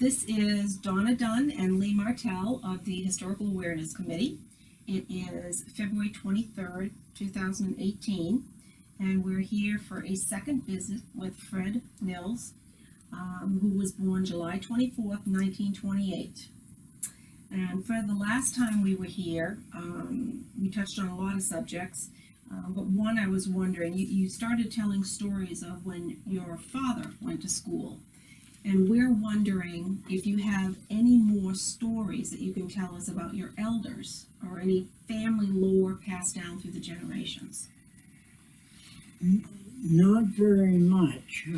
This is Donna Dunn and Lee Martell of the Historical Awareness Committee. It is February 23rd, 2018, and we're here for a second visit with Fred Mills, who was born July 24th, 1928. And Fred, the last time we were here, we touched on a lot of subjects, but one I was wondering, you started telling stories of when your father went to school. And we're wondering if you have any more stories that you can tell us about your elders or any family lore passed down through the generations. Not very much.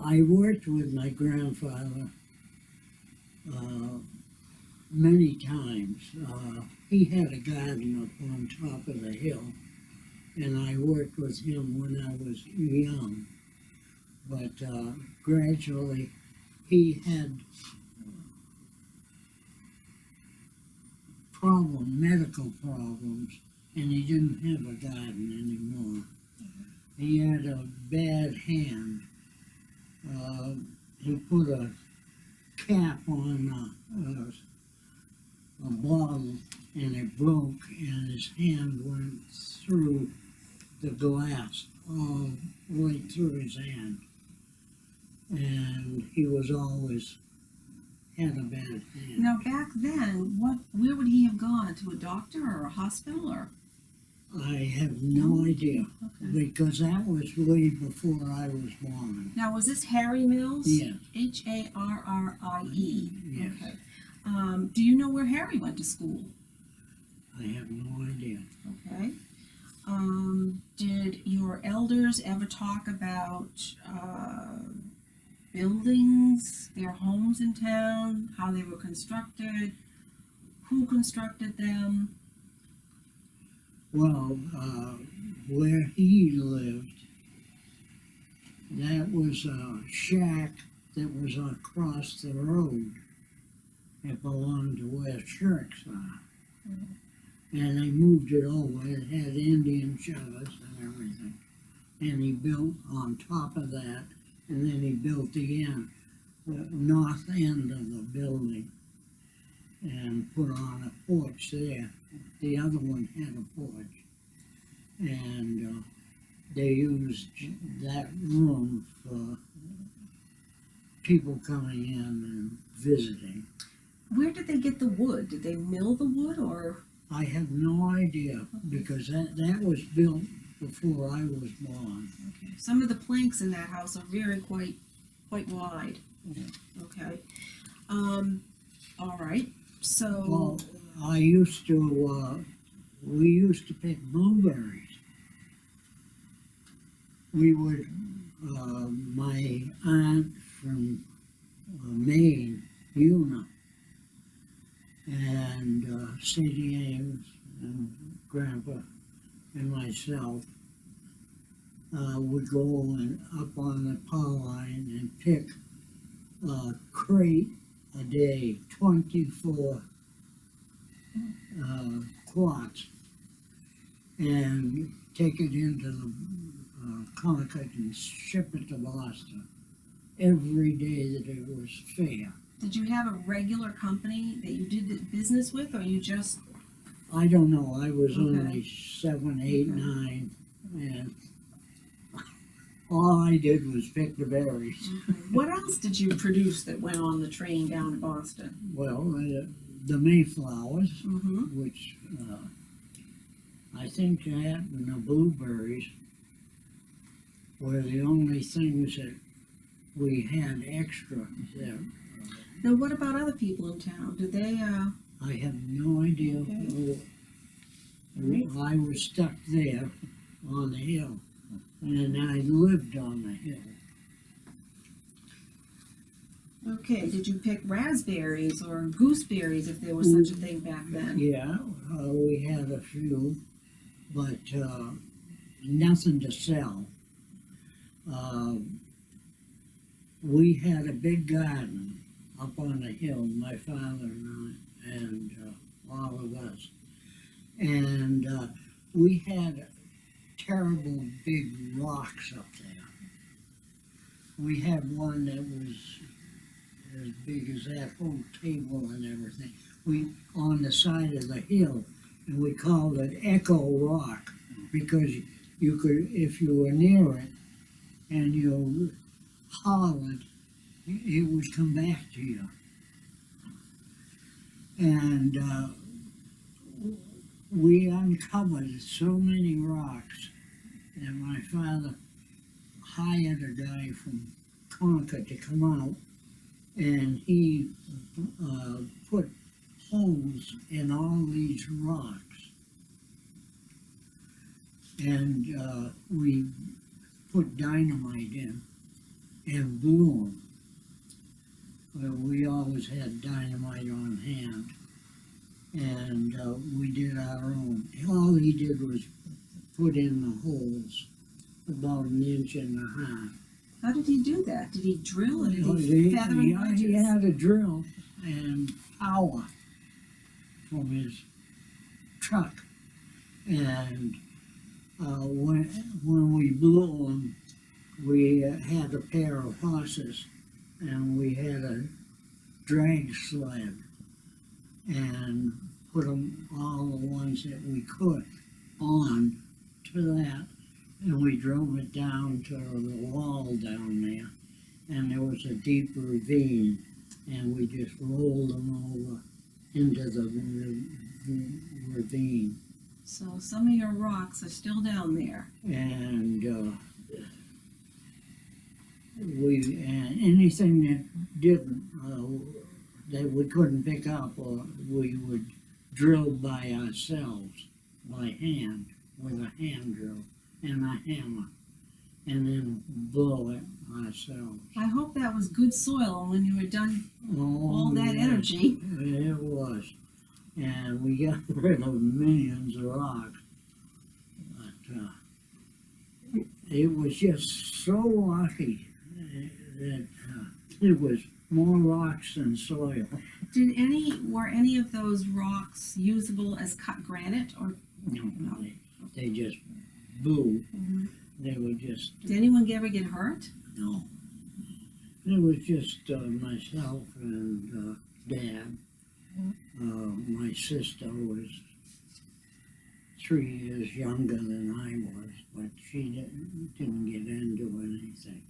I worked with my grandfather many times. He had a garden up on top of the hill, and I worked with him when I was young. But gradually, he had medical problems, and he didn't have a garden anymore. He had a bad hand. He put a cap on a bottle, and it broke, and his hand went through the glass all the way through his hand, and he was always had a bad hand. Now, back then, where would he have gone? To a doctor or a hospital? Or I have no idea, okay. because that was way before I was born. Now, was this Harry Mills? Yes. Harrie. Yes. Okay. Do you know where Harry went to school? I have no idea. Okay. Did your elders ever talk about buildings, their homes in town, how they were constructed, who constructed them? Well, where he lived, that was a shack that was across the road. It belonged to where Shirks are. And they moved it over. It had Indian shutters and everything. And he built on top of that, and then he built the north end of the building and put on a porch there. The other one had a porch. And they used that room for people coming in and visiting. Where did they get the wood? Did they mill the wood, or? I have no idea, because that was built before I was born. Okay. Some of the planks in that house are quite wide. Yeah. Okay. All right. So. Well, we used to pick blueberries. We would, my aunt from Maine, Una, and Sadie Ames and Grandpa and myself would go up on the power line and pick a crate a day, 24 quarts, and take it into the Concord and ship it to Boston every day that it was fair. Did you have a regular company that you did the business with, or you just? I don't know. I was Okay. only 7, 8, 9, and all I did was pick the berries. What else did you produce that went on the train down to Boston? Well, the Mayflowers, Mm-hmm. which I think that and the blueberries were the only things that we had extra there. Now, what about other people in town? Did they? I have no idea. Okay. I was stuck there on the hill, and I lived on the hill. Okay. Did you pick raspberries or gooseberries, if there was such a thing back then? Yeah, we had a few, but nothing to sell. We had a big garden up on the hill, my father and I, and all of us. And we had terrible big rocks up there. we had one that was as big as that whole table and everything. On the side of the hill, and we called it Echo Rock, because you could, if you were near it and you hollered, it would come back to you. And we uncovered so many rocks that my father hired a guy from Concord to come out, and he put holes in all these rocks. And we put dynamite in and blew them. Well, we always had dynamite on hand, and we did our own. All he did was put in the holes, about 1.5 inches. How did he do that? Did he drill or did he feather and wedges? He had a drill and power from his truck, and when we blew them, we had a pair of horses, and we had a drag sled, and put them, all the ones that we could, on to that, and we drove it down to the wall down there, and there was a deep ravine, and we just rolled them over into the ravine. So some of your rocks are still down there. And anything that didn't, that we couldn't pick up, or we would drill by ourselves, by hand, with a hand drill and a hammer, and then blow it ourselves. I hope that was good soil when you were done all that yes, energy. It was. And we got rid of millions of rocks. But it was just so lucky that it was more rocks than soil. Were any of those rocks usable as cut granite or? No, they just blew. Mm-hmm. They were just. Did anyone ever get hurt? No. It was just myself and Dad. My sister was 3 years younger than I was, but she didn't get into anything.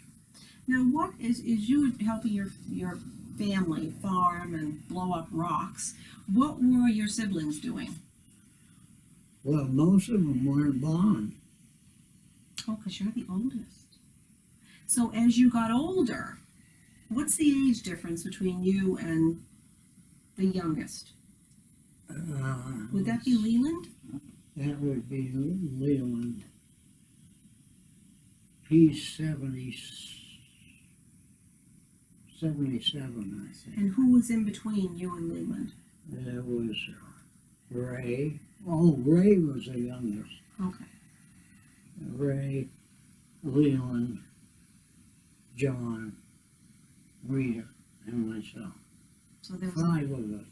Now, what is you helping your family farm and blow up rocks? What were your siblings doing? Well, most of them weren't born. Oh, because you're the oldest. So as you got older, what's the age difference between you and the youngest? Would that be Leland? That would be Leland. He's 77, I think. And who was in between you and Leland? There was Ray. Oh, Ray was the youngest. Okay. Ray, Leland, John, Rita, and myself. So there was 5 of us.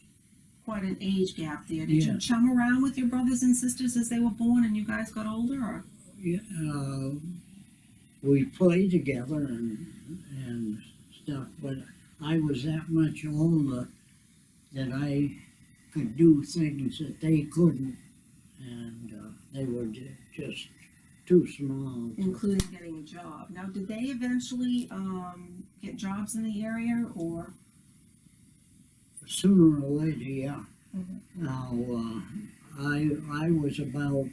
quite an age gap there. Did Yeah. you chum around with your brothers and sisters as they were born and you guys got older? Or? Yeah, we played together and stuff, but I was that much older that I could do things that they couldn't, and they were just too small. Including getting a job. Now, did they eventually get jobs in the area, or? Sooner or later, yeah. Mm-hmm. Now, I was about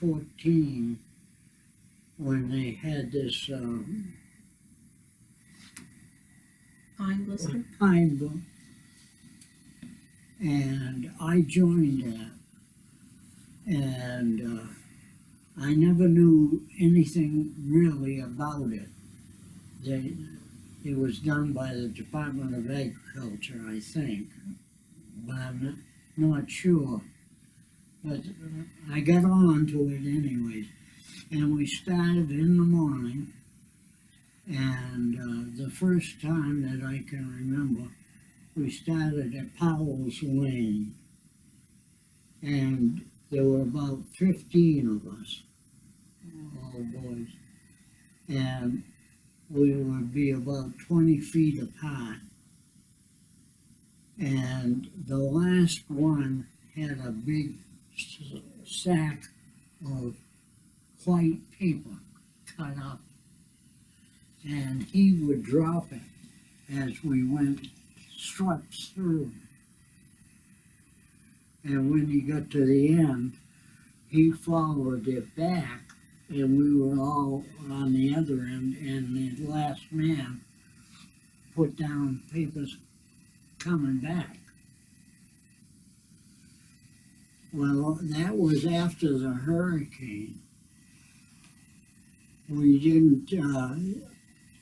14 when they had this Pine blister? pine book, and I joined that, and I never knew anything really about it. It was done by the Department of Agriculture, I think, but I'm not sure. But I got on to it anyways, and we started in the morning, and the first time that I can remember, we started at Powell's Lane, and there were about 15 of us, all boys, and we would be about 20 feet apart. And the last one had a big sack of white paper cut up. And he would drop it as we went swept through. And when he got to the end, he followed it back, and we were all on the other end, and the last man put down papers coming back. Well, that was after the hurricane. We didn't,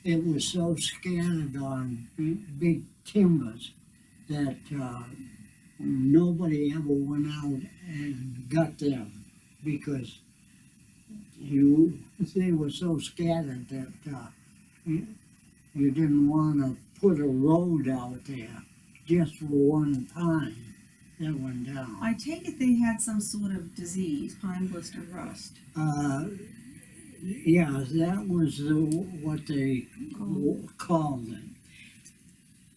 it was so scattered on big timbers that nobody ever went out and got them because they were so scattered that you didn't want to put a road out there just for one pine that went down. I take it they had some sort of disease, pine blister rust. Yeah, that was what they called it.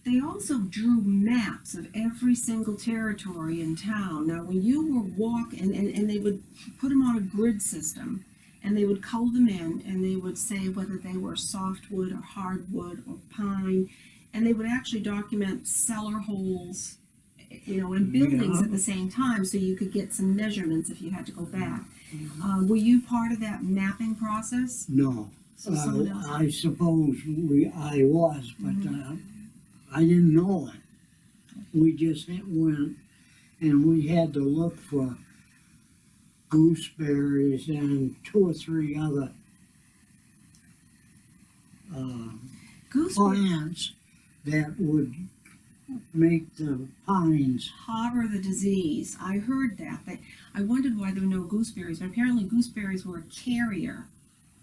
They also drew maps of every single territory in town. Now, when you were walking, and they would put them on a grid system, and they would color them in, and they would say whether they were softwood or hardwood or pine, and they would actually document cellar holes, and buildings at the same time, so you could get some measurements if you had to go back. Were you part of that mapping process? No, So someone else? I suppose I was, but I didn't know it. We just went, and we had to look for gooseberries and 2 or 3 other plants that would make the pines harbor the disease. I heard that. I wondered why there were no gooseberries, but apparently gooseberries were a carrier.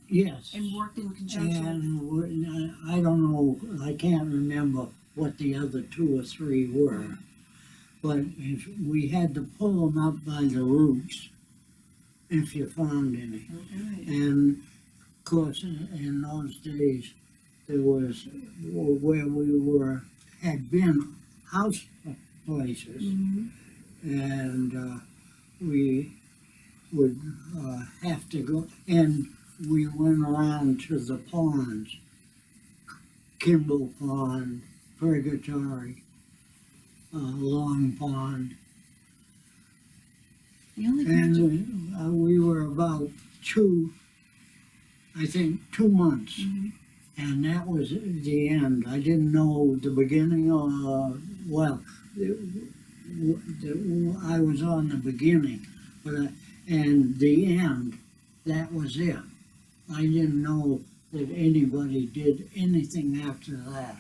Yes. And worked in conjunction. And I don't know, I can't remember what the other 2 or 3 were. But if we had to pull them up by the roots if you found any. Okay. And of course, in those days, there was where we had been house places, and we would have to go, and we went around to the ponds, Kimball Pond, Purgatory, Long Pond. The only And we were about 2 months. And that was the end. I didn't know the beginning or, I was on the beginning, and the end, that was it. I didn't know that anybody did anything after that.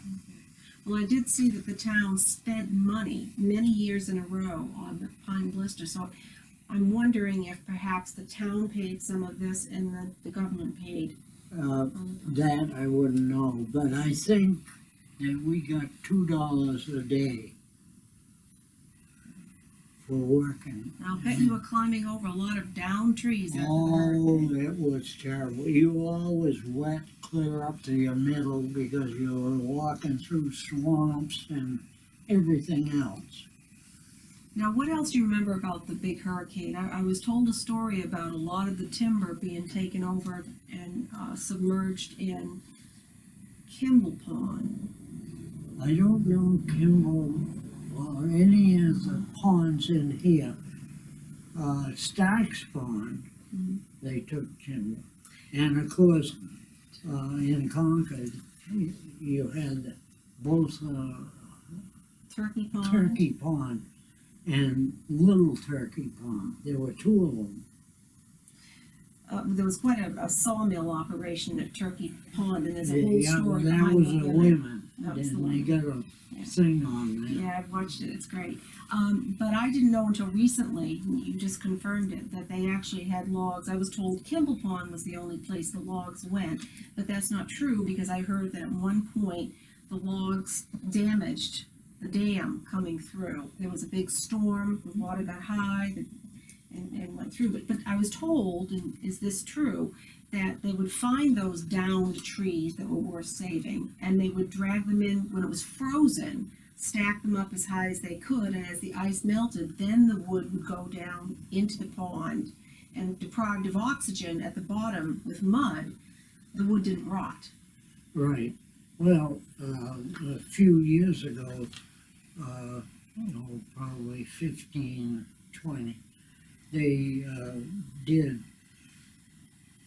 Well, I did see that the town spent money many years in a row on the pine blister, so I'm wondering if perhaps the town paid some of this and the government paid. That I wouldn't know, but I think that we got $2 a day for working. I'll bet you were climbing over a lot of downed trees after the Oh, hurricane. it was terrible. You were always wet clear up to your middle because you were walking through swamps and everything else. Now, what else do you remember about the big hurricane? I was told a story about a lot of the timber being taken over and submerged in Kimball Pond. I don't know Kimball or any of the ponds in here. Stark's Pond, they took timber. And of course, in Concord, you had both Turkey Pond. Turkey Pond and Little Turkey Pond. There were 2 of them. There was quite a sawmill operation at Turkey Pond, and there's a whole story that behind was it. a women. That was the And they women. got a thing on there. Yeah, I've watched it, it's great. But I didn't know until recently, and you just confirmed it, that they actually had logs. I was told Kimball Pond was the only place the logs went, but that's not true, because I heard that at one point the logs damaged the dam coming through. There was a big storm, the water got high, and went through. But I was told, and is this true, that they would find those downed trees that were worth saving, and they would drag them in when it was frozen, stack them up as high as they could, and as the ice melted, then the wood would go down into the pond, and deprived of oxygen at the bottom with mud, the wood didn't rot. Right. Well, a few years ago, probably 15, 20, they did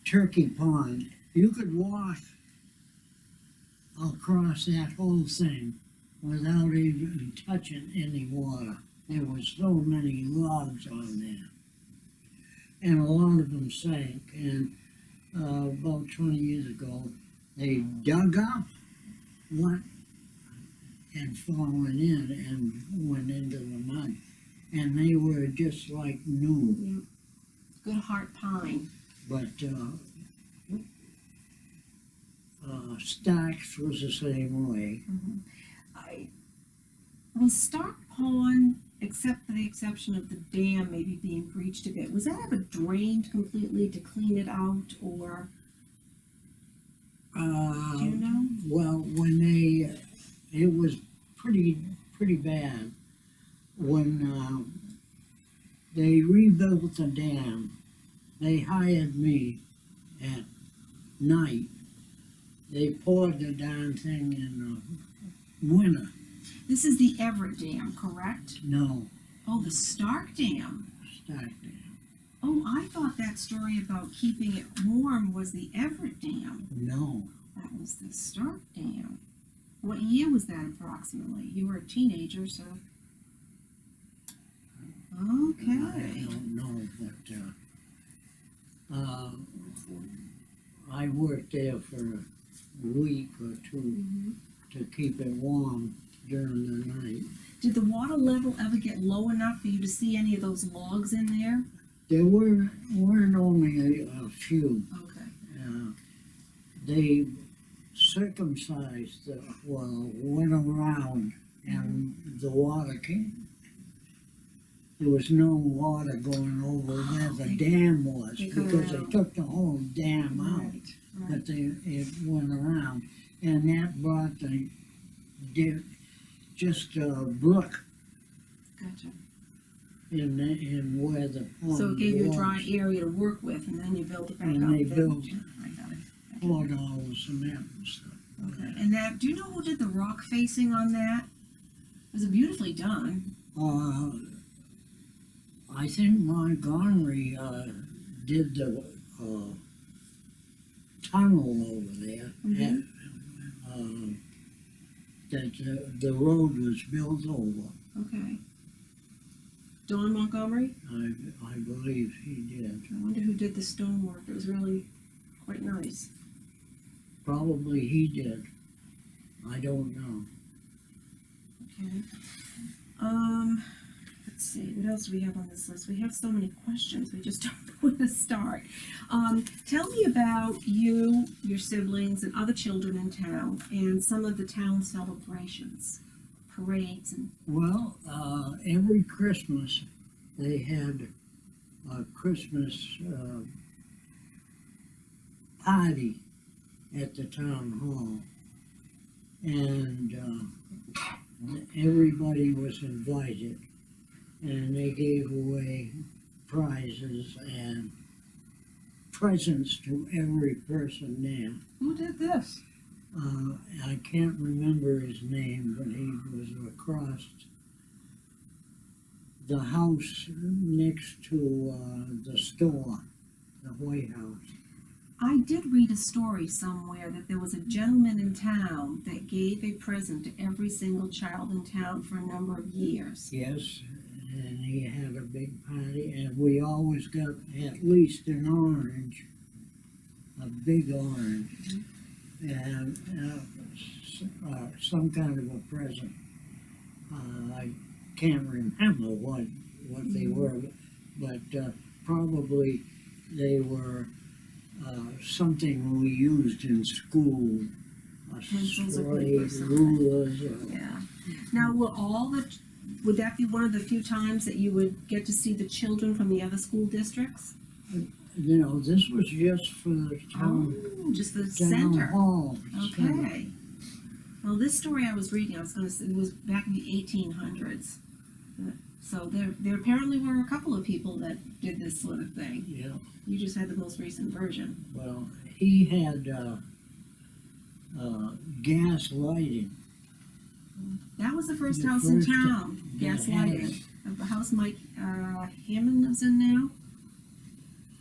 Turkey Pond. You could walk across that whole thing without even touching any water. There was so many logs on there. And a lot of them sank. And about 20 years ago, they dug up what had fallen in and went into the mud. And they were just like new. Yeah. Good heart pine. But Starks was the same way. Was Stark Pond, except for the exception of the dam maybe being breached a bit, was that ever drained completely to clean it out, or do you know? Well, when it was pretty bad when they rebuilt the dam. They hired me at night. They poured the darn thing in the winter. This is the Everett Dam, correct? No, Oh, the Stark Dam. Stark Dam. Oh, I thought that story about keeping it warm was the Everett Dam. No, That was the Stark Dam. What year was that approximately? You were a teenager, so. Okay. I don't know, but I worked there for a week or two to keep it warm during the night. Did the water level ever get low enough for you to see any of those logs in there? There weren't only a few. Okay. They circumcised went around, and the water came. There was no water going over where the dam was, They go because they around. took the whole dam out. Right. But it went around, and that brought just a brook Gotcha. in where the pond So it gave you a was. dry area to work with, and then you built it back And up. they didn't built- you? I got it. Poured all the cement and stuff. Okay. And that, do you know who did the rock facing on that? It was beautifully done. I think Montgomery did the tunnel over there. Mhm. That the road was built over. Okay. Don Montgomery? I believe he did. I wonder who did the stonework. It was really quite nice. Probably he did. I don't know. Okay. Let's see, what else do we have on this list? We have so many questions, we just don't know where to start. Tell me about you, your siblings, and other children in town, and some of the town celebrations, parades, and. Well, every Christmas they had a Christmas party at the town hall, and everybody was invited, and they gave away prizes and presents to every person there. Who did this? I can't remember his name, but he was across the house next to the store, the White House. I did read a story somewhere that there was a gentleman in town that gave a present to every single child in town for a number of years. Yes, and he had a big party, and we always got at least an orange, a big orange, and some kind of a present. I can't remember what they were, but probably they were something we used in school, a Pencils or slate, paper or something. rulers. Yeah. Now, would that be one of the few times that you would get to see the children from the other school districts? you know, this was just for the town, Oh, just the town center. hall. center. Okay. Well, this story I was reading, I was going to say, it was back in the 1800s. So there apparently were a couple of people that did this sort of thing. Yeah, You just had the most recent version. well, he had, gas lighting. That was the first The house in first town, that gas had lighting. it. The house Mike Hammond lives in now.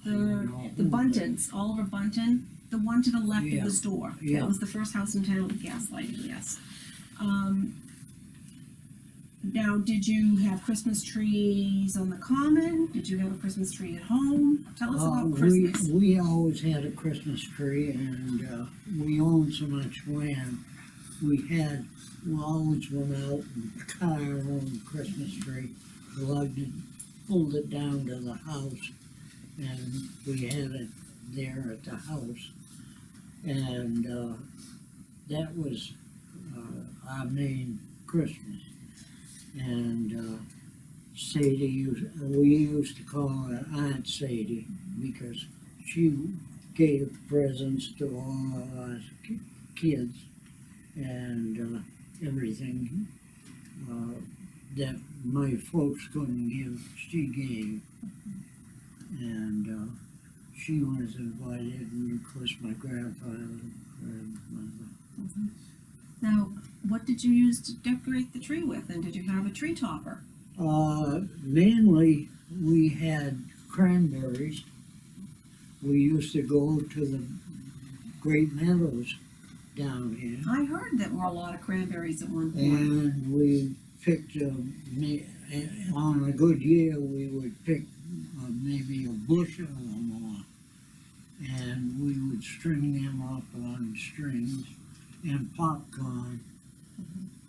The Buntons, Oliver Bunton, the one to the left of Yeah. the store. Yeah. That was the first house in town with gas lighting, yes. Now, did you have Christmas trees on the common? Did you have a Christmas tree at home? Tell us about Christmas. We always had a Christmas tree, and, we owned so much land. We always went out and cut our own Christmas tree, lugged it, pulled it down to the house, and we had it there at the house. And, that was, our main Christmas. And, we used to call her Aunt Sadie because she gave presents to all of us kids and, everything, that my folks couldn't give, she gave. And, she was invited, and of course my grandfather and grandmother. Now, what did you use to decorate the tree with? And did you have a tree topper? Mainly, we had cranberries. We used to go to the Great Meadows down here, I heard that were a lot of cranberries at one point. and we picked, on a good year, we would pick maybe a bushel or more, and we would string them up on strings, and popcorn,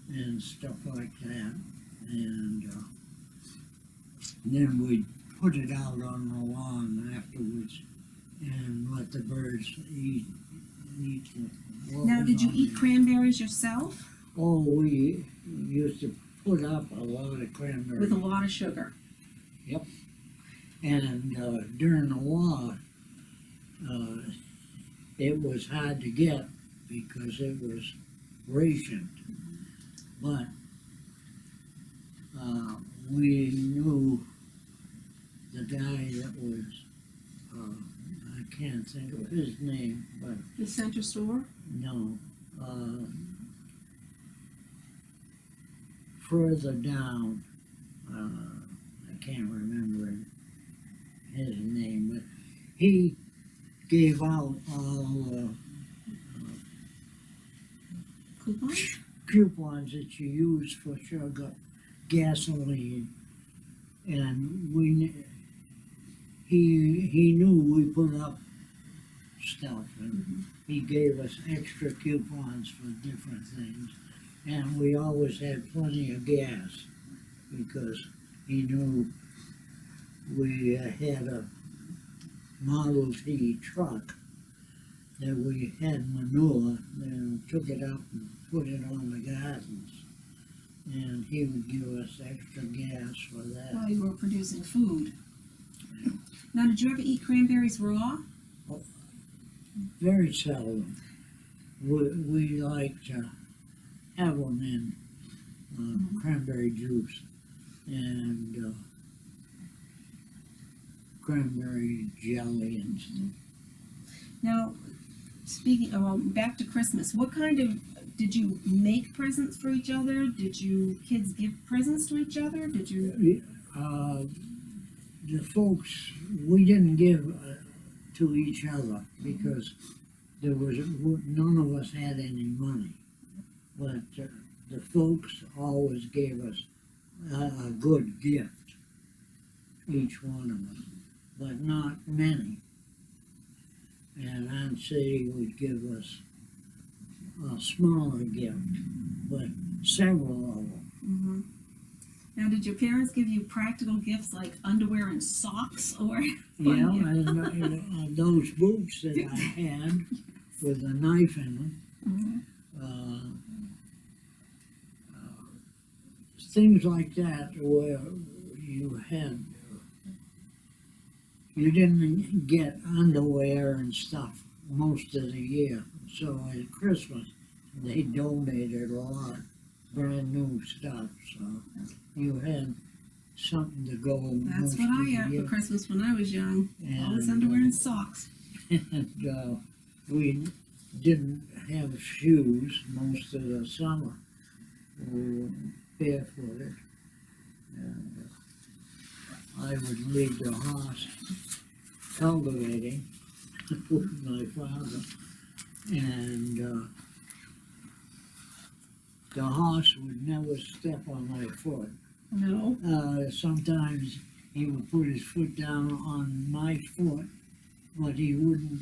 and stuff like that, and then we'd put it out on the lawn afterwards and let the birds eat what Now, was did you on eat there. cranberries yourself? Oh, we used to put up a lot of cranberries. With a lot of sugar. And during the war, it was hard to get because it was rationed. But we knew the guy that was, I can't think of his name, but The center store? no, further down, I can't remember his name, but he gave out all Coupons? coupons that you use for sugar, gasoline, and he knew we put up stuff, and he gave us extra coupons for different things, and we always had plenty of gas because he knew we had a Model T truck that we had manure, and took it up and put it on the gardens, and he would give us extra gas for that. While you were producing food. Now, did you ever eat cranberries raw? Very seldom. We like to have them in cranberry juice and cranberry jelly and stuff. Now, speaking of, back to Christmas, what kind of, did you make presents for each other? Did you kids give presents to each other? Did you? The folks, we didn't give to each other because there was, none of us had any money. But the folks always gave us a good gift, each one of us, but not many. And Aunt Sadie would give us a smaller gift, but several of them. Mm-hmm. Now, did your parents give you practical gifts like underwear and socks, or? Yeah, and those boots that I had with a knife in them, Mhm. things like that where you had you didn't get underwear and stuff most of the year. So at Christmas, they donated a lot, brand new stuff, so you had something to go That's most what of I the got year. for Christmas when I was young. All this And, underwear and socks. And we didn't have shoes most of the summer. We were barefooted. And I would lead the horse cultivating with my father. And the horse would never step on my foot. No. Sometimes he would put his foot down on my foot, but he wouldn't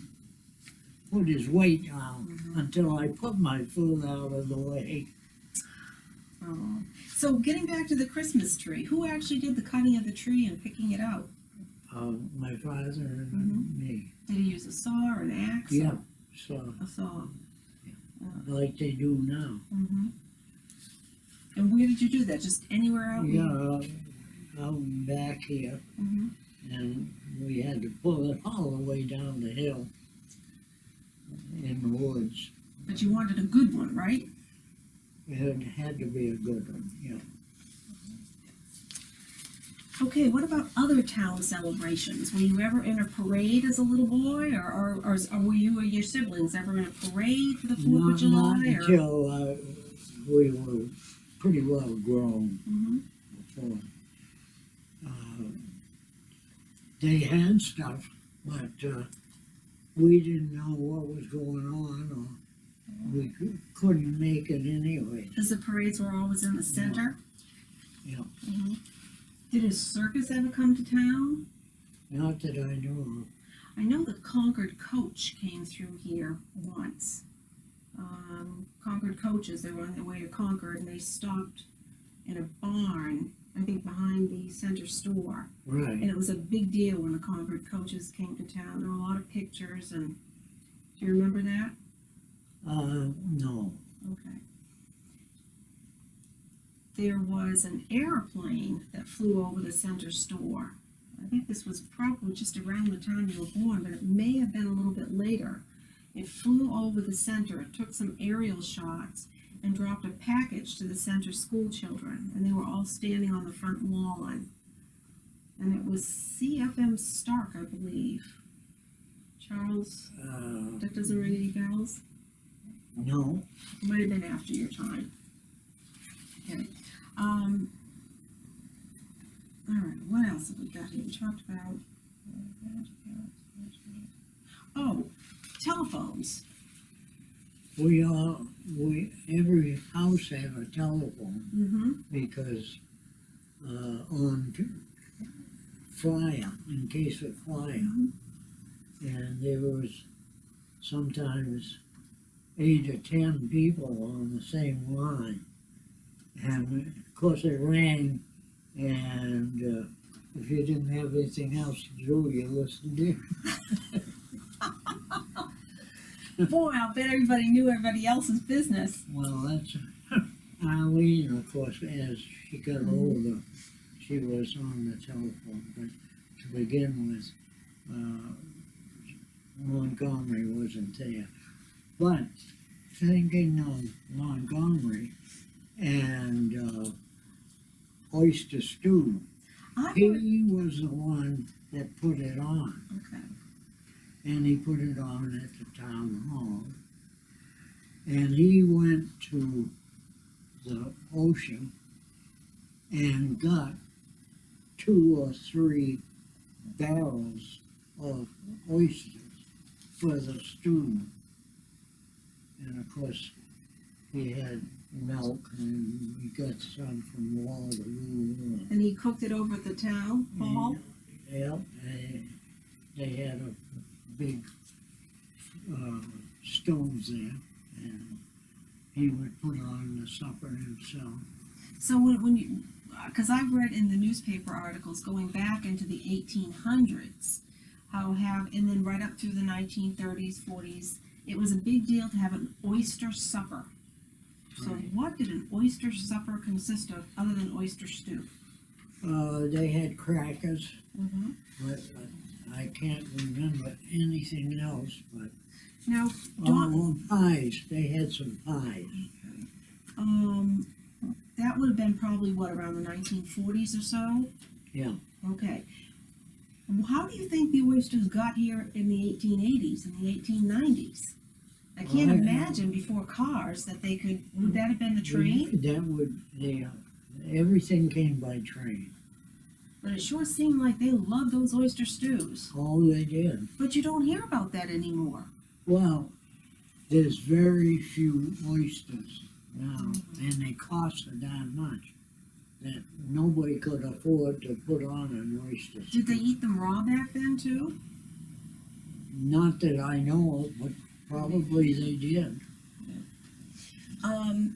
put his weight down until I put my foot out of the way. Oh. So getting back to the Christmas tree, who actually did the cutting of the tree and picking it out? My father and me. Did he use a saw or an axe? Yeah, so A saw. like they do now. Mm-hmm. And where did you do that? Just anywhere out? Yeah, out and back here, Mm-hmm. and we had to pull it all the way down the hill in the woods. But you wanted a good one, right? It had to be a good one, yeah. Okay, what about other town celebrations? Were you ever in a parade as a little boy, or were you or your siblings ever in a parade for the 4th of July? Not until we were pretty well grown Mm-hmm. before. They had stuff, but we didn't know what was going on, or we couldn't make it anyway. Because the parades were always in the center? Yeah. Mm-hmm. Did a circus ever come to town? Not that I know of. I know the Concord Coach came through here once. Concord coaches, they were on their way to Concord, and they stopped in a barn, I think behind the center store. Right. And it was a big deal when the Concord coaches came to town. There were a lot of pictures, and do you remember that? No. Okay. There was an airplane that flew over the center store. I think this was probably just around the time you were born, but it may have been a little bit later. It flew over the center, it took some aerial shots, and dropped a package to the center school children, and they were all standing on the front lawn. And it was CFM Stark, I believe. Charles, that doesn't ring any bells? No. It might have been after your time. Okay. All right, what else have we got here? We talked about, oh, telephones. Every house had a telephone Mm-hmm. because on fire, in case of fire, and there was sometimes 8 or 10 people on the same line, and of course it rang, and if you didn't have anything else to do, you listened in. Boy, I'll bet everybody knew everybody else's business. Well, that's Eileen, of course, as she got older, she was on the telephone, but to begin with, Montgomery wasn't there. But thinking of Montgomery and oyster stew, he was the one that put it on. Okay. And he put it on at the town hall. And he went to the ocean and got 2 or 3 barrels of oysters for the stew. And of course, he had milk, and we got some from Waterloo. And he cooked it over at the town hall? Yeah, they had a big stoves there, and he would put on the supper himself. So when you, because I've read in the newspaper articles going back into the 1800s, and then right up through the 1930s, 40s, it was a big deal to have an oyster supper. So what did an oyster supper consist of other than oyster stew? They had crackers, Mm-hmm. but I can't remember anything else, but, Now, Dawn, oh, pies, they had some pies. that would have been probably what, around the 1940s or so? Yeah, Okay. How do you think the oysters got here in the 1880s and the 1890s? I can't Well, imagine before cars that they could, would that have been the train? that would, everything came by train. But it sure seemed like they loved those oyster stews. Oh, they did. But you don't hear about that anymore. Well, there's very few oysters now, and they cost a damn much. That nobody could afford to put on an oyster. Did they eat them raw back then too? Not that I know of, but probably they did. Well,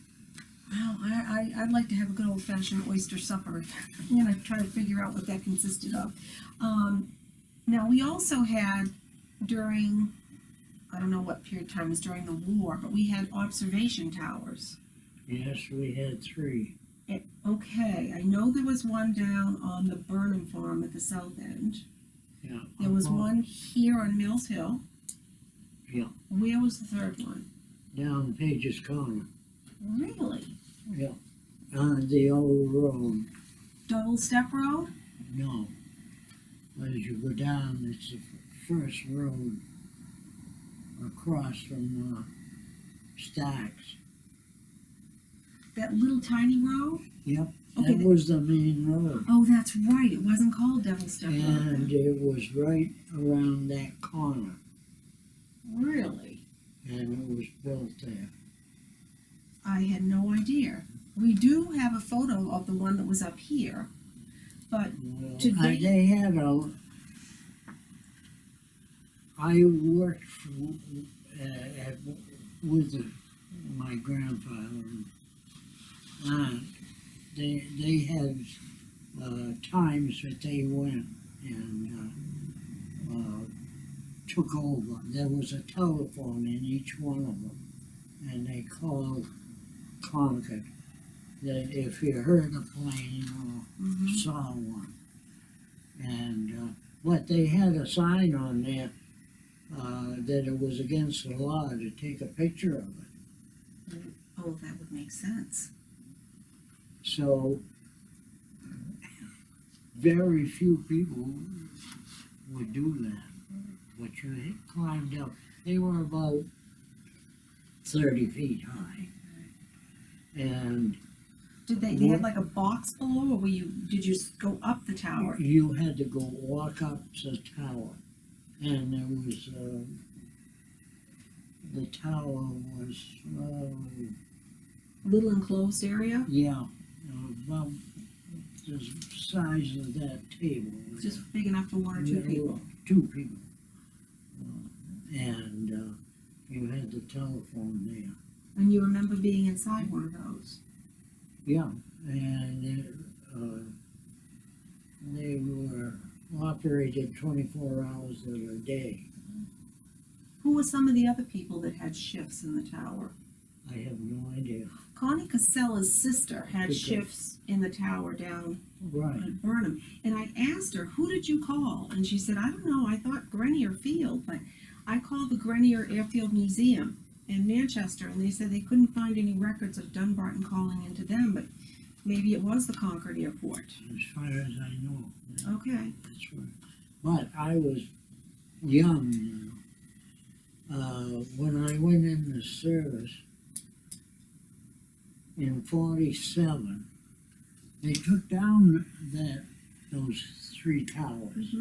I'd like to have a good old-fashioned oyster supper. I'm gonna try to figure out what that consisted of. Now, we also had during, I don't know what period of time, it was during the war, but we had observation towers. Yes, we had 3. Okay, I know there was one down on the Burnham farm at the south end. Yeah. There was one here on Mills Hill. Yeah. Where was the third one? Down Page's Corner. Really? Yeah. On the old road. Double step road? No. As you go down, it's the first road across from Stacks. That little tiny road? Yep. Okay, That was the main road. Oh, that's right, it wasn't called Double Step Road. And it was right around that corner. Really? And it was built there. I had no idea. We do have a photo of the one that was up here, but Well, Did they- they had I worked with my grandfather and aunt. They had times that they went and took over. There was a telephone in each one of them, and they called Concord. That if you heard a plane or saw one, and but they had a sign on there that it was against the law to take a picture of it. oh, that would make sense. So very few people would do that. But you climbed up. They were about 30 feet high, and Did they had like a box below, or did you go up the tower? you had to go walk up the tower, and there was the tower was Little enclosed area? yeah, about the size of that table. Just big enough for one or two people? 2 people. And you had the telephone there. And you remember being inside one of those? Yeah, and they were operated 24 hours a day. Who were some of the other people that had shifts in the tower? I have no idea. Connie Casella's sister had Okay. shifts in the tower down Right. at Burnham. And I asked her, who did you call? And she said, I don't know, I thought Grenier Field, but I called the Grenier Airfield Museum in Manchester, and they said they couldn't find any records of Dunbarton calling into them, but maybe it was the Concord Airport. As far as I know. Yeah, Okay. that's right. But I was young, you know. When I went in the service in 47, they took down those 3 towers.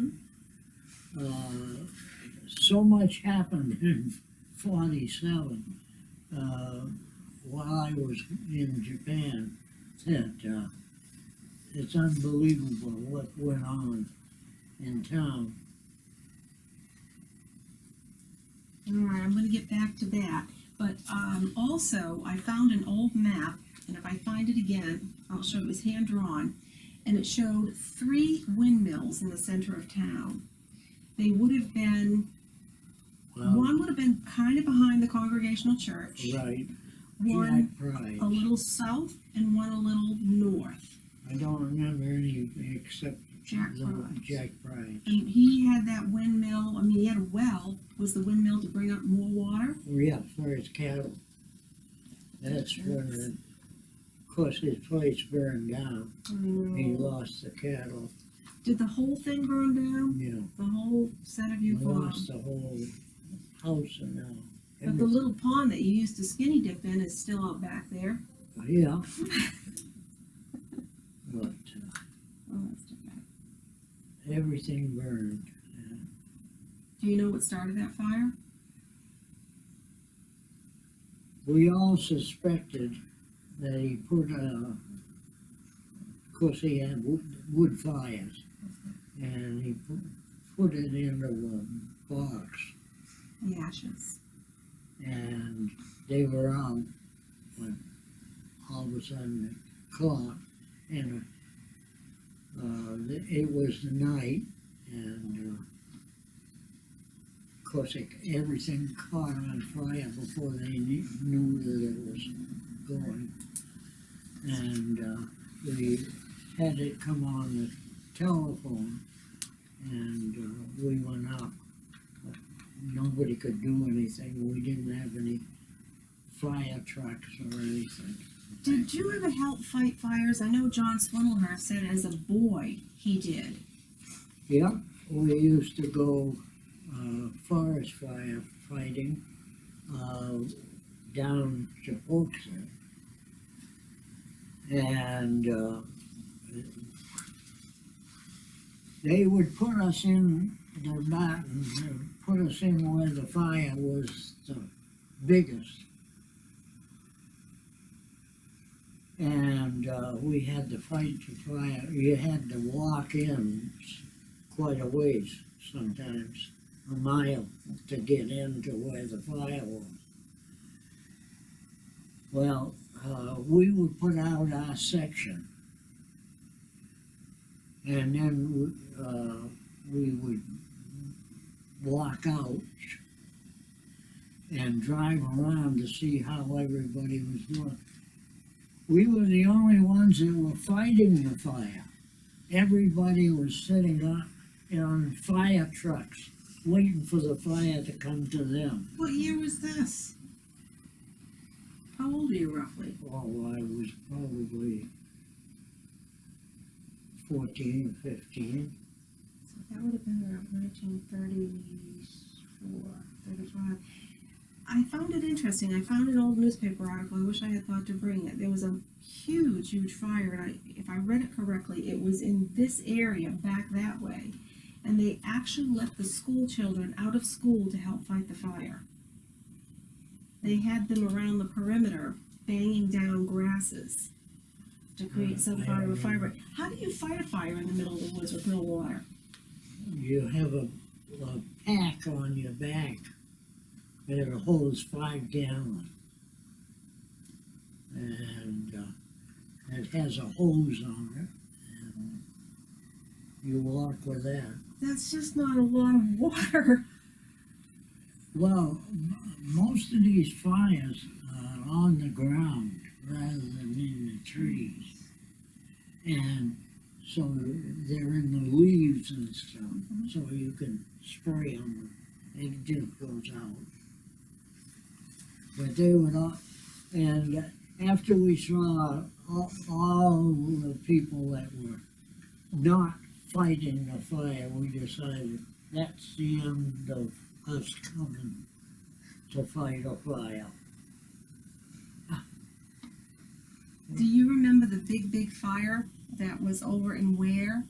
Mm-hmm. So much happened in 47 while I was in Japan that it's unbelievable what went on in town. All right, I'm going to get back to that. But also, I found an old map, and if I find it again, I'll show it was hand-drawn, and it showed 3 windmills in the center of town. They would have been, Well, one would have been kind of behind the Congregational Church, right. one DHAC Pride. a little south, and one a little north. I don't remember any except Jack the Price. Jack Price. And he had that windmill, I mean, he had a well. Was the windmill to bring up more water? Yeah, for his cattle. That's when, of course, his place burned down. He lost the cattle, Did the whole thing burn down? you know. The whole set of you Lost the whole house and But the everything. little pond that you used to skinny dip in is still out back there. Yeah. But Oh, that's too bad. everything burned. Do you know what started that fire? We all suspected that he put, of course he had wood fires, and he put it into a box, The ashes. and they were out when all of a sudden it caught, and it was the night, and of course everything caught on fire before they knew that it was going. And we had it come on the telephone, and we went up. But nobody could do anything. We didn't have any fire trucks or anything. Did you ever help fight fires? I know John Swindlehurst said as a boy he did. Yeah, we used to go forest fire fighting down to Oakson. And they would put us in the mountains, put us in where the fire was the biggest. And we had to fight the fire. You had to walk in quite a ways, sometimes a mile, to get into where the fire was. Well, we would put out our section, and then we would walk out and drive around to see how everybody was doing. We were the only ones that were fighting the fire. Everybody was sitting on fire trucks, waiting for the fire to come to them. What year was this? How old are you roughly? Oh, I was probably 14, 15. So that would have been around 1934, 35. I found it interesting. I found an old newspaper article. I wish I had thought to bring it. There was a huge, huge fire, and if I read it correctly, it was in this area back that way. And they actually let the school children out of school to help fight the fire. They had them around the perimeter banging down grasses to create some kind of a fire. How do you fight a fire in the middle of the woods with no water? You have a pack on your back that holds 5 gallons. And it has a hose on it, and you walk with that. That's just not a lot of water. Well, most of these fires are on the ground rather than in the trees. And so they're in the leaves and stuff, so you can spray them, and it just goes out. But they would all, and after we saw all the people that were not fighting the fire, we decided that's the end of us coming to fight a fire. Do you remember the big fire that was over in Ware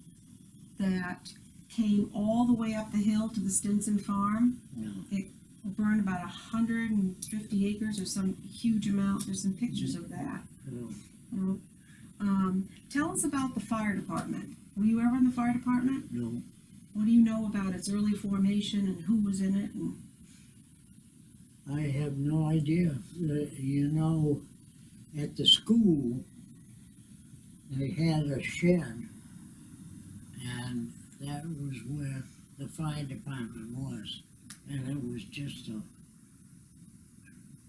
that came all the way up the hill to the Stinson farm? No. It burned about 150 acres or some huge amount. There's some pictures of that. No. You know, tell us about the fire department. Were you ever in the fire department? No. What do you know about its early formation and who was in it? And I have no idea. You know, at the school, they had a shed, and that was where the fire department was. And it was just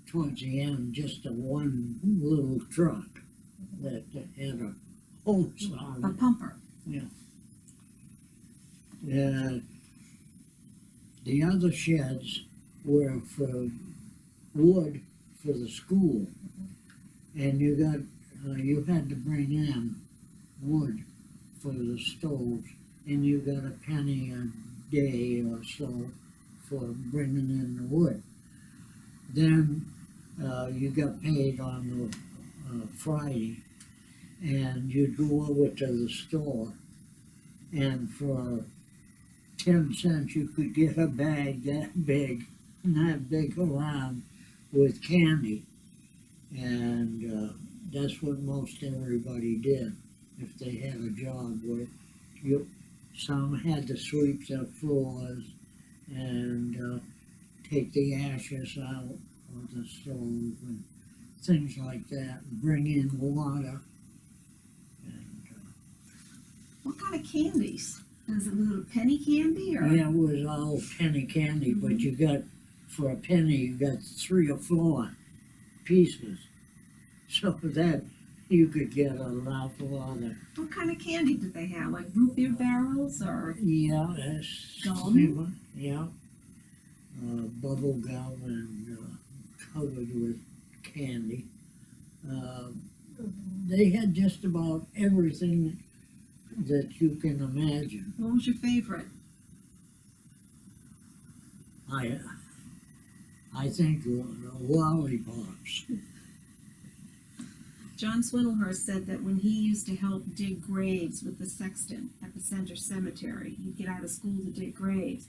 towards the end, just a one little truck that had a hose on A it. pumper. The other sheds were for wood for the school, and you had to bring in wood for the stoves, and you got a penny a day or so for bringing in the wood. Then you got paid on the Friday, and you'd go over to the store, and for 10 cents you could get a bag that big around with candy, and that's what most everybody did if they had a job where some had to sweep their floors and take the ashes out of the stove and things like that, bring in water. What kind of candies? Was it penny candy or? Yeah, it was all penny candy, but you got, for a penny, you got 3 or 4 pieces. So that, you could get an awful lot of, What kind of candy did they have? Like root beer barrels or? yeah, that's, Gum? yeah, bubble gum and covered with candy. They had just about everything that you can imagine. What was your favorite? I think lollipops. John Swindlehurst said that when he used to help dig graves with the sexton at the Center Cemetery, he'd get out of school to dig graves.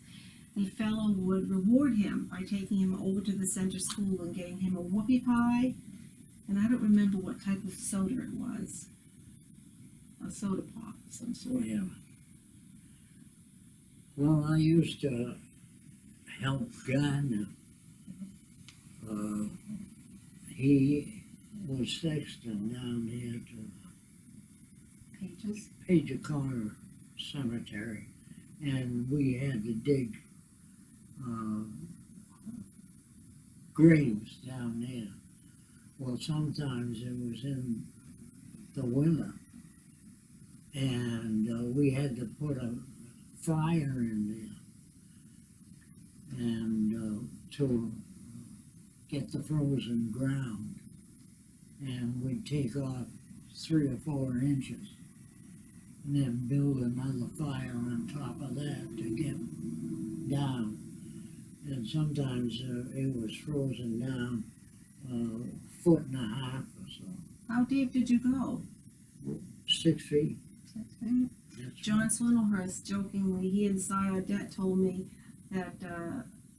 The fellow would reward him by taking him over to the center school and getting him a whoopie pie, and I don't remember what type of soda it was. A soda pop of some sort. Yeah. Well, I used to help Gardner. He was sexton down here to Pages. Page Corner Cemetery, and we had to dig graves down there. Well, sometimes it was in the winter, and we had to put a fire in there, and to get the frozen ground, and we'd take off 3 or 4 inches, and then build another fire on top of that to get down. And sometimes it was frozen down 1.5 foot or so. How deep did you go? 6 feet. 6 feet. That's John Swindlehurst jokingly, he and Cy Audette told me that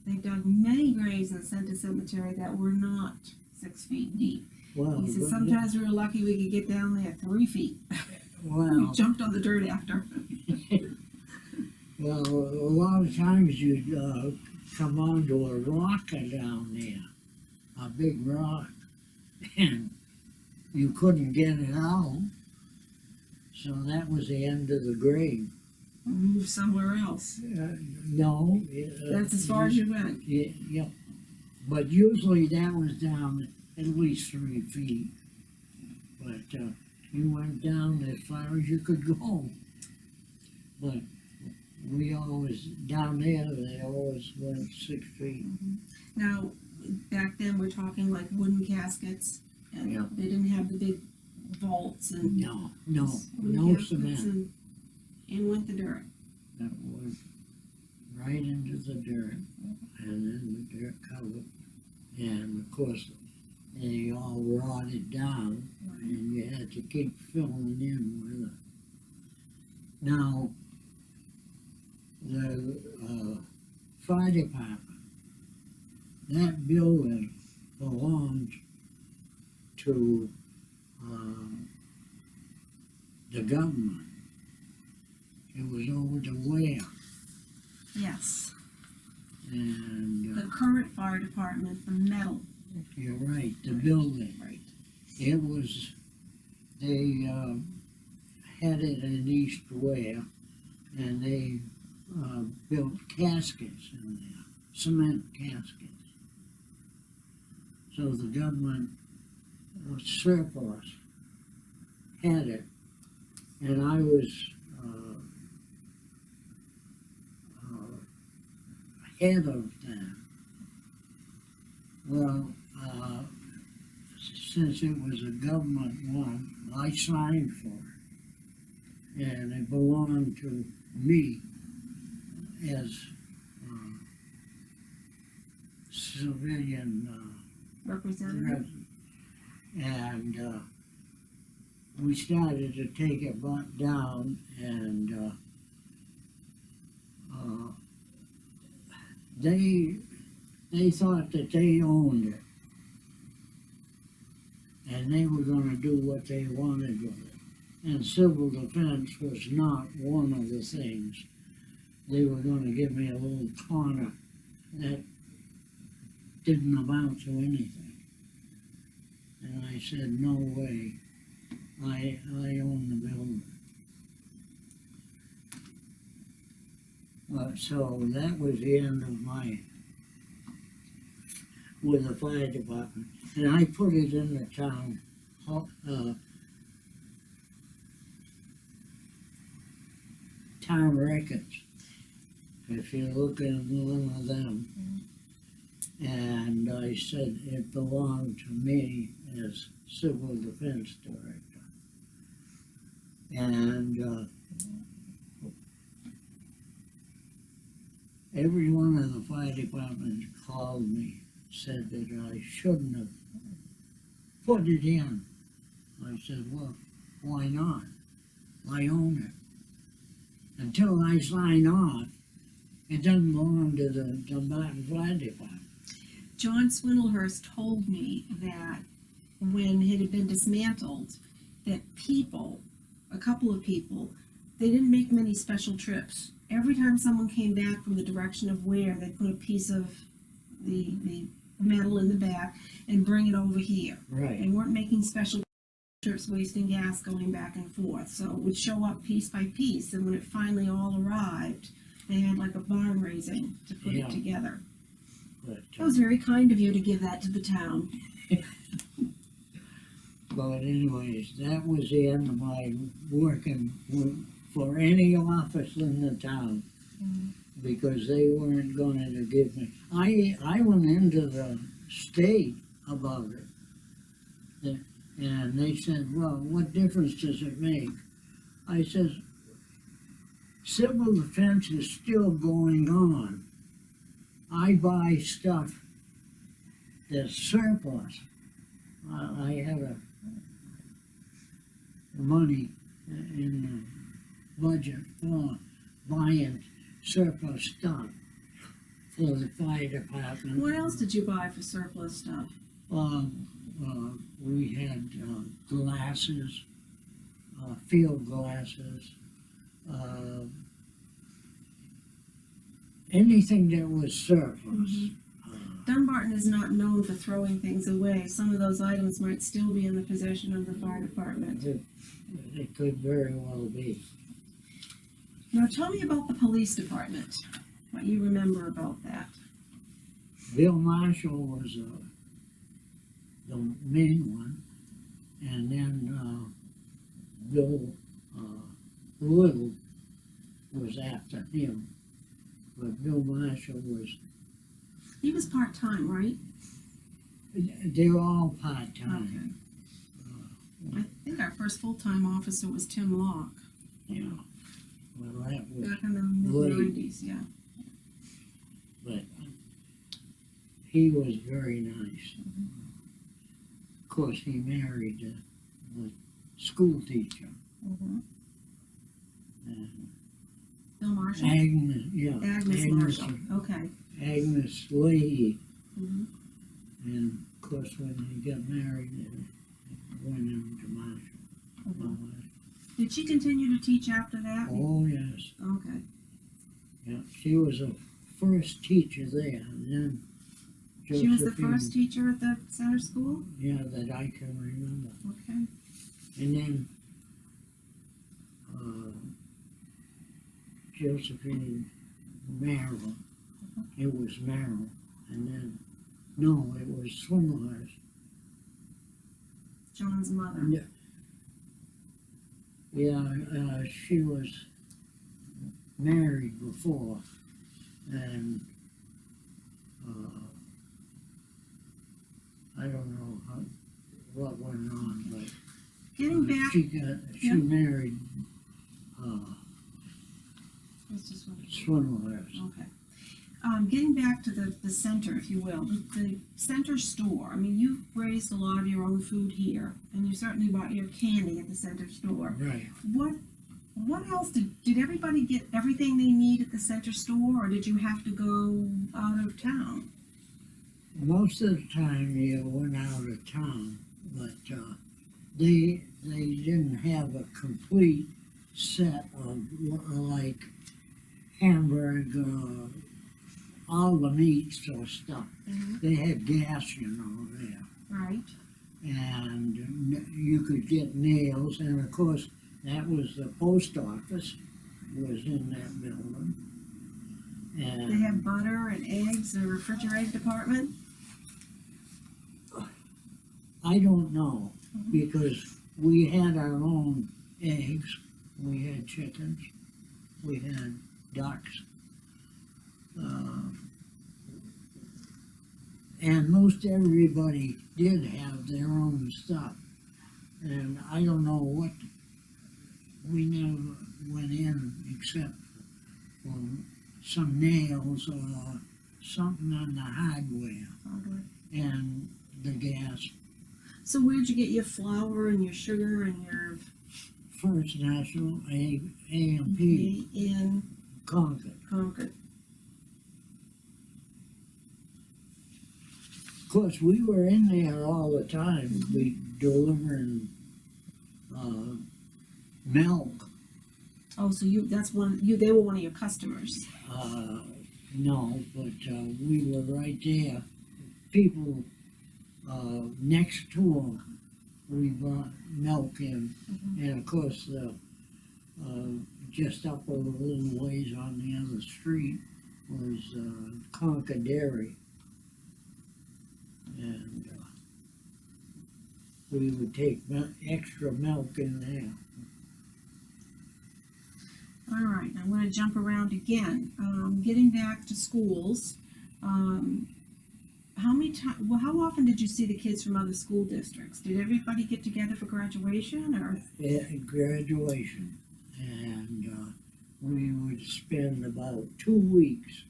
they dug many graves in Center Cemetery that were not 6 feet deep. Well, He said but- sometimes we were lucky we could get down there 3 feet. We well, jumped on the dirt after. well, a lot of times you'd come onto a rocker down there, a big rock, and you couldn't get it out. So that was the end of the grave. Move somewhere else. No. That's as far as you went. Yeah, but usually that was down at least 3 feet. But you went down as far as you could go. But we always, down there, they always went 6 feet. Now, back then, we're talking like wooden caskets, and Yeah. they didn't have the big vaults and No wooden caskets, cement. and in went the dirt. That was right into the dirt, and then the dirt covered. And of course, they all rotted down, and you had to keep filling in with it. Now, the fire department, that building belonged to the government. It was over to Ware, Yes, and the current fire department, the metal. you're right, the building. Right. It was, they had it in East Ware, and they built caskets in there, cement caskets. So the government surplus had it and I was ahead of that. Well, since it was a government one, I signed for it, and it belonged to me as civilian Representative? and we started to take it down, and they thought that they owned it, and they were going to do what they wanted with it. And civil defense was not one of the things. They were going to give me a little corner that didn't amount to anything. And I said, no way, I own the building. So that was the end of my, with the fire department. And I put it in the town, town records, if you look in one of them. And I said it belonged to me as civil defense director. And every one of the fire departments called me, said that I shouldn't have put it in. I said, well, why not? I own it. Until I sign off, it doesn't belong to the Dunbarton Fire Department. John Swindlehurst told me that when it had been dismantled, that people, a couple of people, they didn't make many special trips. Every time someone came back from the direction of Ware, they put a piece of the metal in the back and bring it over here. Right. They weren't making special trips, wasting gas going back and forth. So it would show up piece by piece, and when it finally all arrived, they had like a barn raising to put it together. But, It was very kind of you to give that to the town. but anyways, that was the end of my working for any office in the town, because they weren't going to give me. I went into the state about it, and they said, well, what difference does it make? I said, civil defense is still going on. I buy stuff that's surplus. I have a money in the budget for buying surplus stuff for the fire department. What else did you buy for surplus stuff? We had glasses, field glasses, anything that was surplus. Dunbarton is not known for throwing things away. Some of those items might still be in the possession of the fire department. It could very well be. Now tell me about the police department, what you remember about that. Bill Marshall was the main one, and then Bill Little was after him. But Bill Marshall was, He was part-time, right? they were all part-time. I think our first full-time officer was Tim Locke, Yeah. Well, that was, back in the mid-90s, yeah. but he was very nice. Of course, he married the school teacher. And Bill Marshall? Agnes, yeah. Agnes Marshall, okay. Agnes Leahy. Mhm. And of course, when he got married, it went into Marshall. Did she continue to teach after that? Oh, yes. Okay. Yeah, she was a first teacher there, and then She was the Josephine- first teacher at the center school? Yeah, that I can remember. Okay. And then Josephine Merrill. It was Merrill, and then no, it was Swindlehurst. John's mother. Yeah. Yeah, she was married before, and I don't know what went on, but Getting back, she yeah. married let's just wait. swindlers. Okay. Getting back to the center, if you will, the center store. I mean, you've raised a lot of your own food here, and you certainly bought your candy at the center store. Right. What else did everybody get everything they need at the center store, or did you have to go out of town? Most of the time you went out of town, but they didn't have a complete set of like hamburger, all the meats or stuff. Mm-hmm. They had gas, you know, there. Right. And you could get nails, and of course that was the post office was in that building. And They have butter and eggs in the refrigerated department. I don't know, Mhm. because we had our own eggs, we had chickens, we had ducks. And most everybody did have their own stuff. And I don't know what, we never went in except for some nails or something on the hardware Okay. and the gas. So where'd you get your flour and your sugar and your First National, AMP, in Concord. Concord? Of course, we were in there all the time, we delivering milk. Oh, so they were one of your customers. No, but we were right there. People next door, we brought milk in, Mhm. and of course, just up a little ways on the other street was Concord Dairy. And we would take extra milk in there. All right, I'm going to jump around again. Getting back to schools, how often did you see the kids from other school districts? Did everybody get together for graduation, or? At graduation, and we would spend about 2 weeks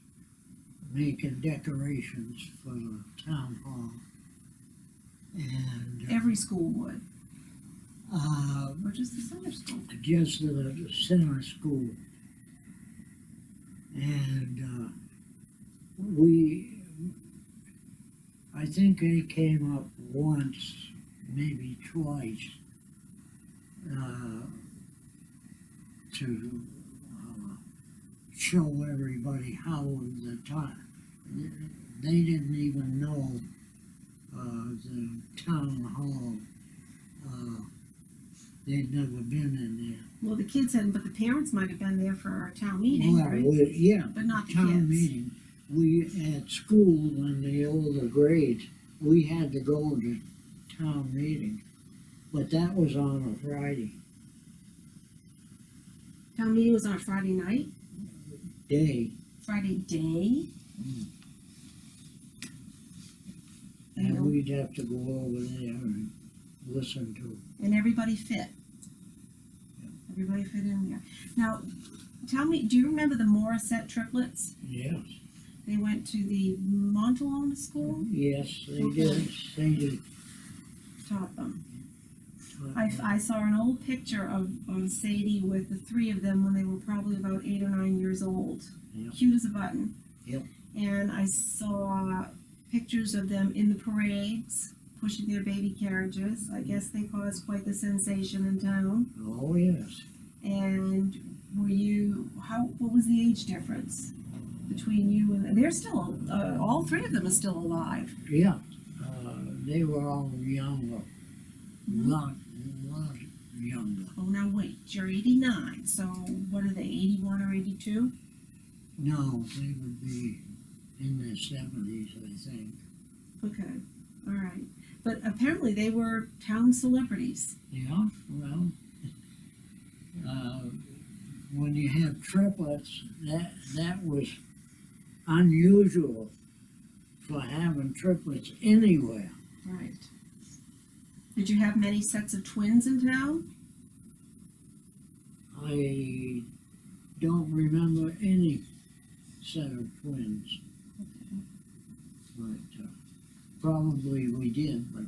making decorations for the town hall. And Every school would, or just the center school? just the center school. And I think they came up once, maybe twice, to show everybody how the time. They didn't even know the town hall. They'd never been in there. Well, the kids hadn't, but the parents might have been there for our town meeting, Well, right? yeah, But not the town kids. meeting. We, at school, in the older grades, we had to go to town meeting, but that was on a Friday Town meeting was on a Friday night, day, Friday day. and we'd have to go over there and listen to it. And everybody fit. Everybody fit in there. Now, tell me, do you remember the Morissette triplets? Yes, They went to the Montalona school, yes, they Okay. did, they did. taught them. I saw an old picture of Sadie with the three of them when they were probably about 8 or 9 years old. Yep. Cute as a button. Yep. And I saw pictures of them in the parades, pushing their baby carriages. I guess they caused quite the sensation in town. Oh, yes. And what was the age difference between you and, they're still, all three of them are still alive. Yeah, they were all younger, lot younger. Oh, now wait, you're 89, so what are they, 81 or 82? No, they would be in their 70s, I think. Okay, all right. But apparently they were town celebrities. Yeah, well, when you have triplets, that was unusual for having triplets anywhere. Right. Did you have many sets of twins in town? I don't remember any set of twins, but probably we did, but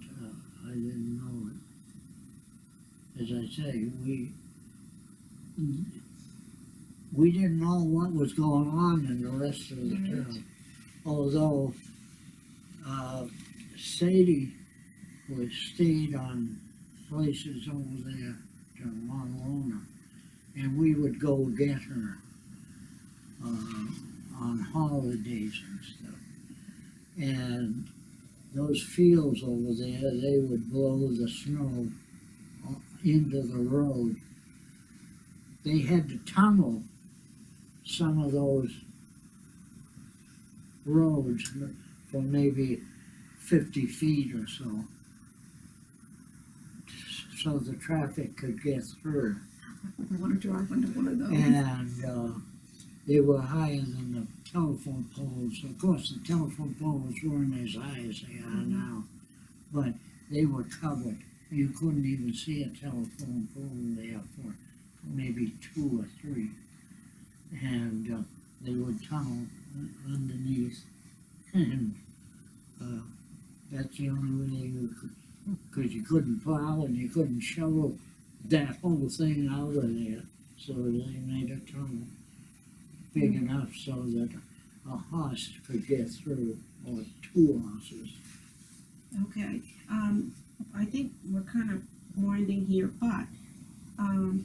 I didn't know it. As I say, we didn't know what was going on in the rest of the town. Although Sadie stayed on places over there to Montalona, and we would go get her on holidays and stuff. And those fields over there, they would blow the snow into the road. They had to tunnel some of those roads for maybe 50 feet or so the traffic could get through. I want to drive into one of those. And they were higher than the telephone poles. Of course, the telephone poles weren't as high as they are now, but they were covered. You couldn't even see a telephone pole there for maybe 2 or 3. And they would tunnel underneath, and that's the only way you could, because you couldn't plow and you couldn't shovel that whole thing out of there. So they made a tunnel big enough so that a horse could get through, or 2 horses. Okay, I think we're kind of winding here, but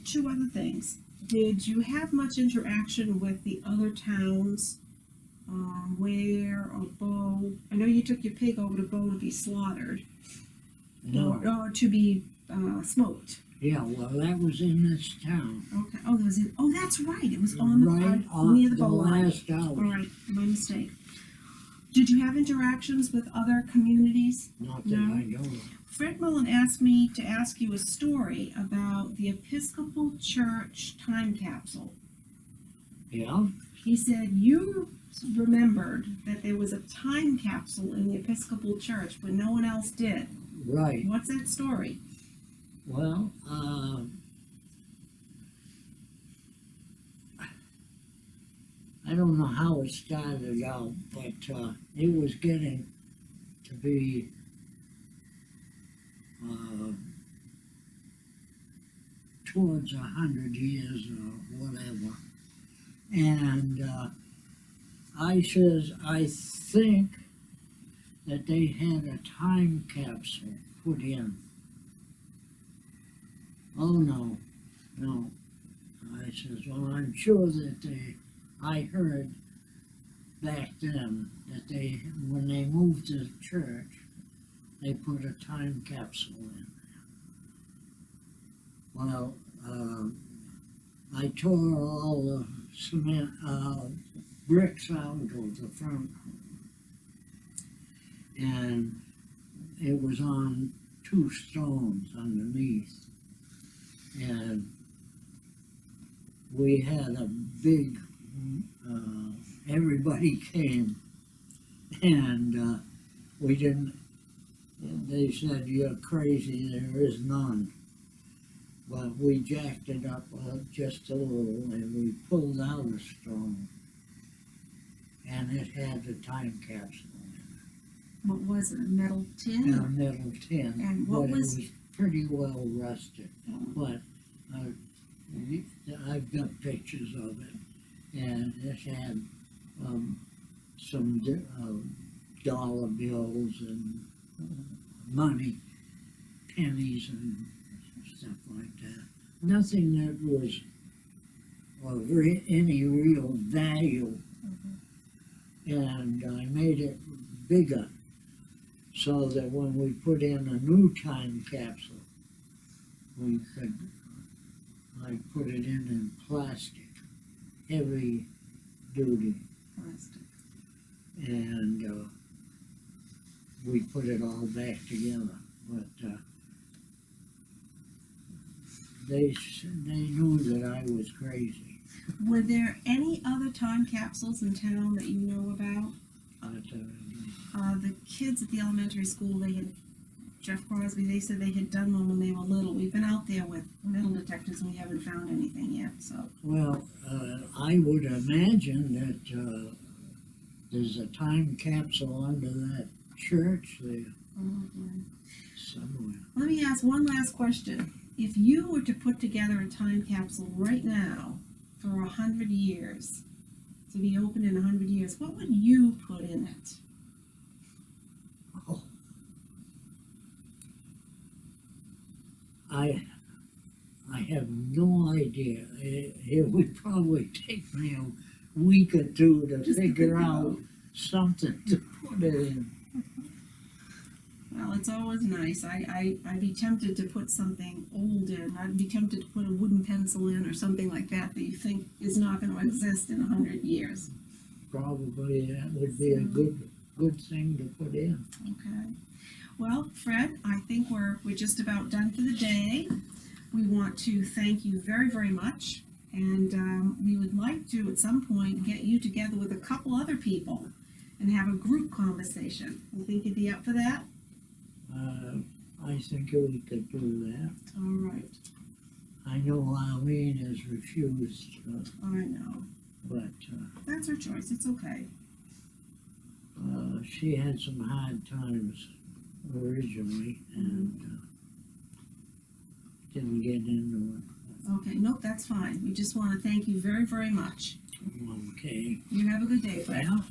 2 other things. Did you have much interaction with the other towns? Where or Bow? I know you took your pig over to Bow to be slaughtered, No. or to be smoked. Yeah, well, that was in this town. Okay. Oh, that was it. Oh, that's right. It was on the Right near on the the bow line. last house. All right, my mistake. Did you have interactions with other communities? Not that No. I know of. Fred Mullen asked me to ask you a story about the Episcopal Church time capsule. Yeah? He said you remembered that there was a time capsule in the Episcopal Church, but no one else did. Right. What's that story? Well, I don't know how it started out, but it was getting to be towards 100 years or whatever. And I says, I think that they had a time capsule put in. Oh, no. I says, well, I'm sure that I heard back then that when they moved the church, they put a time capsule in there. Well, I tore all the cement, bricks out of the front, and it was on 2 stones underneath. And we had a big, everybody came, and we didn't, they said, you're crazy, there is none. But we jacked it up just a little, and we pulled out a stone, and it had the time capsule in it. What was it? A metal tin? A metal tin, And what but was- it was pretty well rusted. But I've got pictures of it, and it had some dollar bills and money, pennies and stuff like that. Nothing that was of any real value. And I made it bigger so that when we put in a new time capsule, we could, like, put it in plastic, heavy duty, Plastic. and we put it all back together. But they knew that I was crazy. Were there any other time capsules in town that you know about? But, The kids at the elementary school, they had, Jeff Crosby, they said they had done one when they were little. We've been out there with metal detectors and we haven't found anything yet, so. well, I would imagine that there's a time capsule under that church there somewhere. Let me ask one last question. If you were to put together a time capsule right now for 100 years, to be opened in 100 years, what would you put in it? Oh. I have no idea. It would probably take me a week or two to Just to figure think out about. something to put it in. Well, it's always nice. I'd be tempted to put something old in. I'd be tempted to put a wooden pencil in or something like that that you think is not going to exist in 100 years. Probably that would be a good thing to put in. Okay. Well, Fred, I think we're just about done for the day. We want to thank you very, very much. And we would like to, at some point, get you together with a couple other people and have a group conversation. You think you'd be up for that? I think we could do that. All right. I know Eileen has refused, I know. but That's her choice. It's okay. she had some hard times originally and didn't get into it. Okay. Nope, that's fine. We just want to thank you very, very much. Okay. You have a good day, Fred. Well,